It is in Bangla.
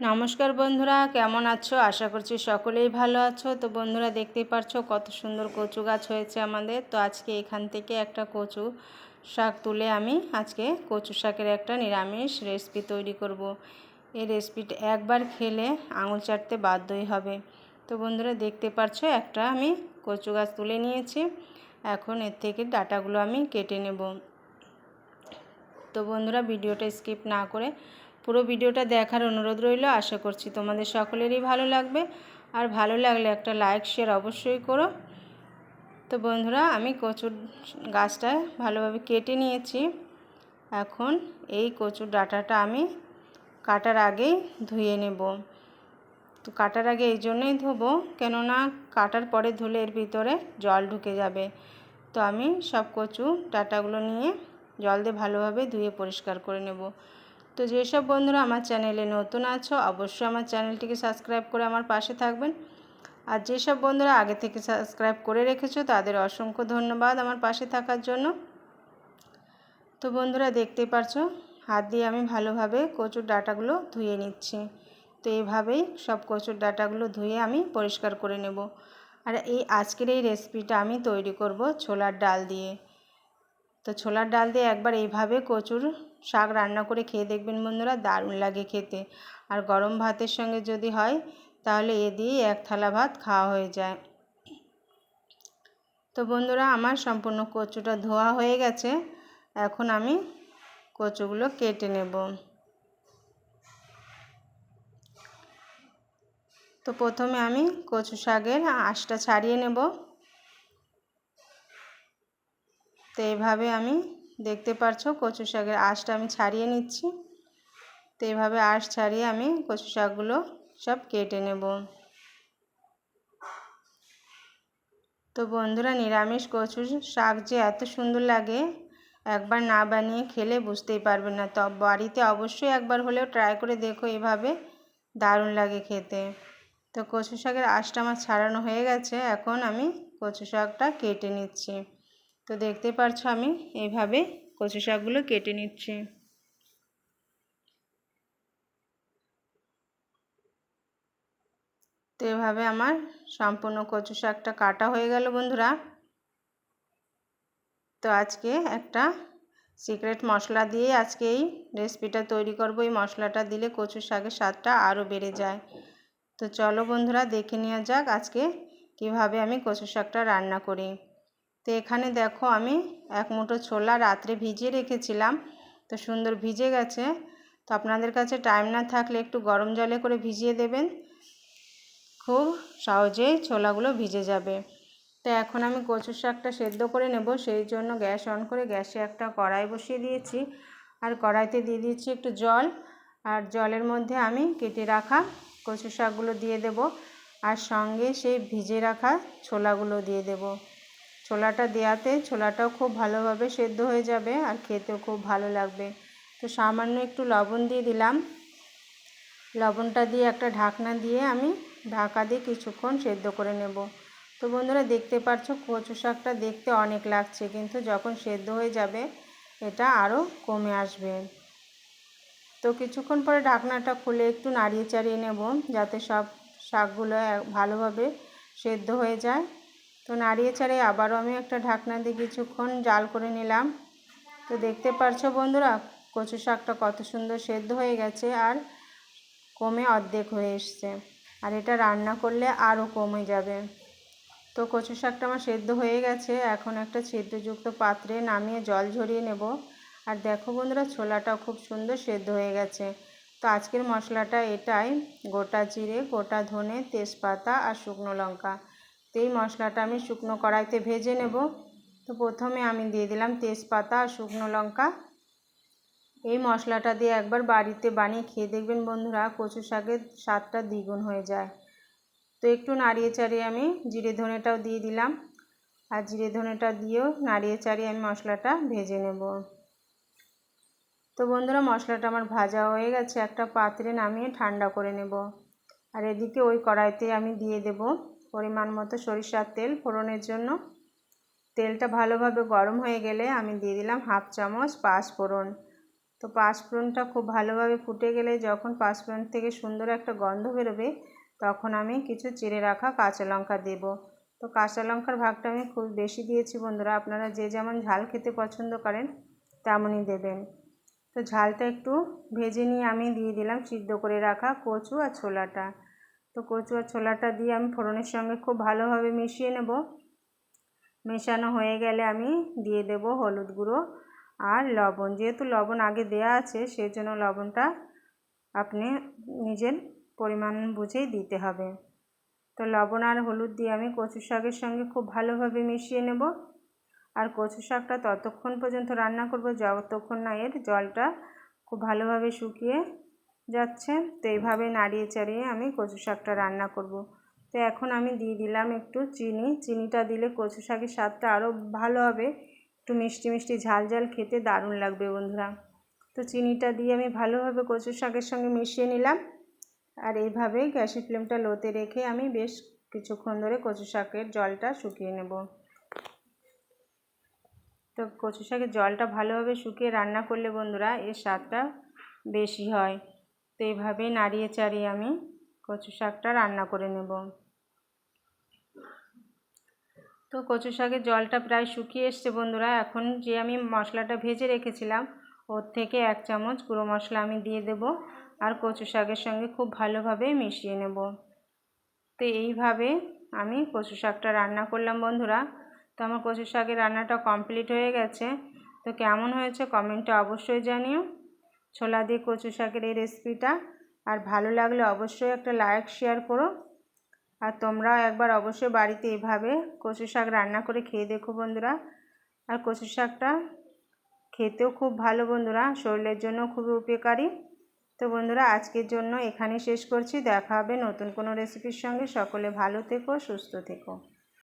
নমস্কার বন্ধুরা, কেমন আছো? আশা করছি সকলেই ভালো আছো। তো বন্ধুরা, দেখতেই পারছো কত সুন্দর কচু গাছ হয়েছে আমাদের। তো আজকে এখান থেকে একটা কচু শাক তুলে আমি আজকে কচু শাকের একটা নিরামিষ রেসিপি তৈরি করব। এই রেসিপিটা একবার খেলে আঙুল চাটতে বাধ্যই হবে। তো বন্ধুরা, দেখতে পারছো একটা আমি কচু গাছ তুলে নিয়েছি। এখন এর থেকে ডাঁটাগুলো আমি কেটে নেব। তো বন্ধুরা, ভিডিওটা স্কিপ না করে পুরো ভিডিওটা দেখার অনুরোধ রইল। আশা করছি তোমাদের সকলেরই ভালো লাগবে, আর ভালো লাগলে একটা লাইক শেয়ার অবশ্যই করো। তো বন্ধুরা, আমি কচুর গাছটা ভালোভাবে কেটে নিয়েছি। এখন এই কচুর ডাঁটাটা আমি কাটার আগেই ধুয়ে নেব। তো কাটার আগে এই জন্যই ধোবো, কেননা কাটার পরে ধুলে এর ভিতরে জল ঢুকে যাবে। তো আমি সব কচু ডাঁটাগুলো নিয়ে জল দিয়ে ভালোভাবে ধুয়ে পরিষ্কার করে নেব। তো যেসব বন্ধুরা আমার চ্যানেলে নতুন আছো, অবশ্যই আমার চ্যানেলটিকে সাবস্ক্রাইব করে আমার পাশে থাকবেন। আর যেসব বন্ধুরা আগে থেকে সাবস্ক্রাইব করে রেখেছো তাদের অসংখ্য ধন্যবাদ আমার পাশে থাকার জন্য। তো বন্ধুরা, দেখতেই পারছো হাত দিয়ে আমি ভালোভাবে কচুর ডাঁটাগুলো ধুয়ে নিচ্ছি। তো এইভাবেই সব কচুর ডাঁটাগুলো ধুয়ে আমি পরিষ্কার করে নেব। আর আজকের এই রেসিপিটা আমি তৈরি করব ছোলার ডাল দিয়ে। তো ছোলার ডাল দিয়ে একবার এইভাবে কচুর শাক রান্না করে খেয়ে দেখবেন বন্ধুরা, দারুণ লাগে খেতে। আর গরম ভাতের সঙ্গে যদি হয় তাহলে এ দিয়েই এক থালা ভাত খাওয়া হয়ে যায়। তো বন্ধুরা, আমার সম্পূর্ণ কচুটা ধোয়া হয়ে গেছে। এখন আমি কচুগুলো কেটে নেব। তো প্রথমে আমি কচু শাকের আঁশটা ছাড়িয়ে নেব। তো এইভাবে আমি দেখতে পারছো কচু শাকের আঁশটা আমি ছাড়িয়ে নিচ্ছি। তো এইভাবে আঁশ ছাড়িয়ে আমি কচু শাকগুলো সব কেটে নেব। তো বন্ধুরা, নিরামিষ কচু শাক যে এত সুন্দর লাগে, একবার না বানিয়ে খেলে বুঝতেই পারবেন না। তো বাড়িতে অবশ্যই একবার হলেও ট্রাই করে দেখো, এভাবে দারুণ লাগে খেতে। তো কচু শাকের আঁশটা আমার ছাড়ানো হয়ে গেছে। এখন আমি কচু শাকটা কেটে নিচ্ছি। তো দেখতে পারছো আমি এইভাবে কচু শাকগুলো কেটে নিচ্ছি। তো এভাবে আমার সম্পূর্ণ কচু শাকটা কাটা হয়ে গেল বন্ধুরা। তো আজকে একটা সিক্রেট মশলা দিয়ে আজকে এই রেসিপিটা তৈরি করব। এই মশলাটা দিলে কচু শাকের স্বাদটা আরও বেড়ে যায়। তো চলো বন্ধুরা, দেখে নেওয়া যাক আজকে কিভাবে আমি কচু শাকটা রান্না করি। তো এখানে দেখো আমি এক মুঠো ছোলা রাত্রে ভিজিয়ে রেখেছিলাম। তো সুন্দর ভিজে গেছে। তো আপনাদের কাছে টাইম না থাকলে একটু গরম জলে করে ভিজিয়ে দেবেন, খুব সহজেই ছোলাগুলো ভিজে যাবে। তো এখন আমি কচু শাকটা সেদ্ধ করে নেব। সেই জন্য গ্যাস অন করে গ্যাসে একটা কড়াই বসিয়ে দিয়েছি। আর কড়াইতে দিয়ে দিচ্ছি একটু জল। আর জলের মধ্যে আমি কেটে রাখা কচু শাকগুলো দিয়ে দেব, আর সঙ্গে সেই ভিজে রাখা ছোলাগুলো দিয়ে দেব। ছোলাটা দেওয়াতে ছোলাটাও খুব ভালোভাবে সেদ্ধ হয়ে যাবে, আর খেতেও খুব ভালো লাগবে। তো সামান্য একটু লবণ দিয়ে দিলাম। লবণটা দিয়ে একটা ঢাকনা দিয়ে আমি ঢাকা দিয়ে কিছুক্ষণ সেদ্ধ করে নেব। তো বন্ধুরা, দেখতে পাচ্ছ কচু শাকটা দেখতে অনেক লাগছে, কিন্তু যখন সেদ্ধ হয়ে যাবে এটা আরও কমে আসবে। তো কিছুক্ষণ পরে ঢাকনাটা খুলে একটু নাড়িয়ে চাড়িয়ে নেব, যাতে সব শাকগুলো ভালোভাবে সেদ্ধ হয়ে যায়। তো নাড়িয়ে চাড়িয়ে আবারও আমি একটা ঢাকনা দিয়ে কিছুক্ষণ জাল করে নিলাম। তো দেখতে পাচ্ছো বন্ধুরা, কচু শাকটা কত সুন্দর সেদ্ধ হয়ে গেছে, আর কমে অর্ধেক হয়ে এসছে। আর এটা রান্না করলে আরও কমে যাবে। তো কচু শাকটা আমার সেদ্ধ হয়ে গেছে। এখন একটা ছিদ্রযুক্ত পাত্রে নামিয়ে জল ঝরিয়ে নেব। আর দেখো বন্ধুরা, ছোলাটাও খুব সুন্দর সেদ্ধ হয়ে গেছে। তো আজকের মশলাটা এটাই: গোটা জিরে, গোটা ধনে, তেজপাতা আর শুকনো লঙ্কা। তো এই মশলাটা আমি শুকনো কড়াইতে ভেজে নেব। তো প্রথমে আমি দিয়ে দিলাম তেজপাতা আর শুকনো লঙ্কা। এই মশলাটা দিয়ে একবার বাড়িতে বানিয়ে খেয়ে দেখবেন বন্ধুরা, কচু শাকের স্বাদটা দ্বিগুণ হয়ে যায়। তো একটু নাড়িয়ে চাড়িয়ে আমি জিরে ধনেটাও দিয়ে দিলাম। আর জিরে ধনেটা দিয়েও নাড়িয়ে চাড়িয়ে আমি মশলাটা ভেজে নেব। তো বন্ধুরা, মশলাটা আমার ভাজা হয়ে গেছে। একটা পাত্রে নামিয়ে ঠান্ডা করে নেব। আর এদিকে ওই কড়াইতে আমি দিয়ে দেব পরিমাণ মতো সরিষার তেল ফোড়নের জন্য। তেলটা ভালোভাবে গরম হয়ে গেলে আমি দিয়ে দিলাম হাফ চামচ পাঁচফোড়ন। তো পাঁচফোড়নটা খুব ভালোভাবে ফুটে গেলে যখন পাঁচফোড়ন থেকে সুন্দর একটা গন্ধ বেরোবে তখন আমি কিছু চিড়ে রাখা কাঁচা লঙ্কা দেব। তো কাঁচা লঙ্কার ভাগটা আমি খুব বেশি দিয়েছি বন্ধুরা, আপনারা যে যেমন ঝাল খেতে পছন্দ করেন তেমনই দেবেন। তো ঝালটা একটু ভেজে নিয়ে আমি দিয়ে দিলাম সিদ্ধ করে রাখা কচু আর ছোলাটা। তো কচু আর ছোলাটা দিয়ে আমি ফোড়নের সঙ্গে খুব ভালোভাবে মিশিয়ে নেব। মেশানো হয়ে গেলে আমি দিয়ে দেব হলুদ গুঁড়ো আর লবণ। যেহেতু লবণ আগে দেয়া আছে সেই জন্য লবণটা আপনি নিজের পরিমাণ বুঝেই দিতে হবে। তো লবণ আর হলুদ দিয়ে আমি কচু শাকের সঙ্গে খুব ভালোভাবে মিশিয়ে নেব। আর কচু শাকটা ততক্ষণ পর্যন্ত রান্না করব যতক্ষণ না এর জলটা খুব ভালোভাবে শুকিয়ে যাচ্ছে। তো এইভাবে নাড়িয়ে চাড়িয়ে আমি কচু শাকটা রান্না করব। তো এখন আমি দিয়ে দিলাম একটু চিনি। চিনিটা দিলে কচু শাকের স্বাদটা আরও ভালো হবে, একটু মিষ্টি মিষ্টি ঝাল ঝাল খেতে দারুণ লাগবে বন্ধুরা। তো চিনিটা দিয়ে আমি ভালোভাবে কচু শাকের সঙ্গে মিশিয়ে নিলাম। আর এইভাবে গ্যাসের ফ্লেমটা লোতে রেখে আমি বেশ কিছুক্ষণ ধরে কচু শাকের জলটা শুকিয়ে নেব। তো কচু শাকের জলটা ভালোভাবে শুকিয়ে রান্না করলে বন্ধুরা এর স্বাদটা বেশি হয়। তো এইভাবেই নাড়িয়ে চাড়িয়ে আমি কচু শাকটা রান্না করে নেব। তো কচু শাকের জলটা প্রায় শুকিয়ে এসছে বন্ধুরা। এখন যে আমি মশলাটা ভেজে রেখেছিলাম ওর থেকে 1 চামচ গুঁড়ো মশলা আমি দিয়ে দেব আর কচু শাকের সঙ্গে খুব ভালোভাবে মিশিয়ে নেব। তো এইভাবে আমি কচু শাকটা রান্না করলাম বন্ধুরা। তো আমার কচু শাকের রান্নাটা কমপ্লিট হয়ে গেছে। তো কেমন হয়েছে কমেন্টে অবশ্যই জানিও ছোলা দিয়ে কচু শাকের এই রেসিপিটা। আর ভালো লাগলে অবশ্যই একটা লাইক শেয়ার করো। আর তোমরাও একবার অবশ্যই বাড়িতে এভাবে কচু শাক রান্না করে খেয়ে দেখো বন্ধুরা। আর কচু শাকটা খেতেও খুব ভালো বন্ধুরা, শরীরের জন্য খুবই উপকারী। তো বন্ধুরা আজকের জন্য এখানেই শেষ করছি। দেখা হবে নতুন কোনো রেসিপির সঙ্গে। সকলে ভালো থেকো, সুস্থ থেকো।